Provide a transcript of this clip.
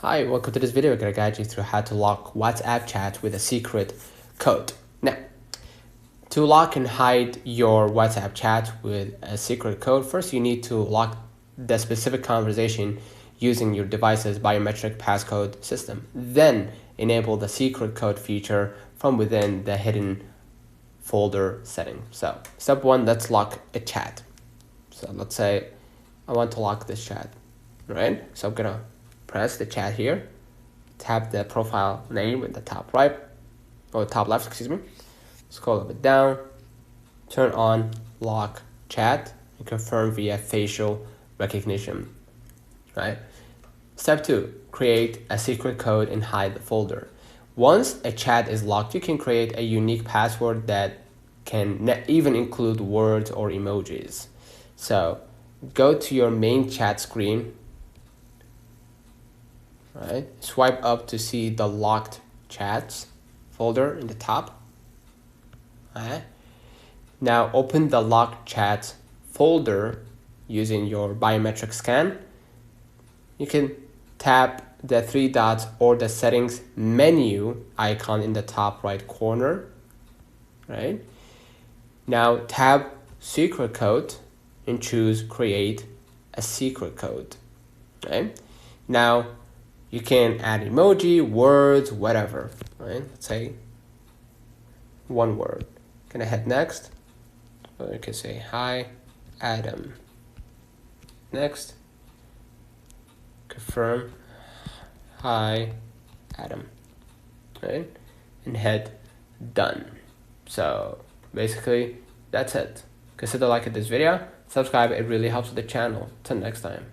Hi, welcome to this video. I'm going to guide you through how to lock WhatsApp chat with a secret code. Now, to lock and hide your WhatsApp chat with a secret code, first you need to lock the specific conversation using your device's biometric passcode system. Then enable the secret code feature from within the hidden folder setting. So step one, let's lock a chat. So let's say I want to lock this chat, right? So I'm gonna press the chat here, tap the profile name in the top right, or top left, excuse me. Scroll a bit down, turn on lock chat, and confirm via facial recognition, right? Step two, create a secret code and hide the folder. Once a chat is locked, you can create a unique password that can even include words or emojis. So go to your main chat screen, right? Swipe up to see the locked chats folder in the top. Right? Now open the locked chats folder using your biometric scan. You can tap the three dots or the settings menu icon in the top right corner, right? Now tap secret code and choose create a secret code, right? Now you can add emoji, words, whatever, right? Let's say one word. Gonna hit next. Or you can say hi, Adam. Next. Confirm. Hi, Adam. Right? And hit done. So basically that's it. Consider liking this video, subscribe, it really helps with the channel. Till next time.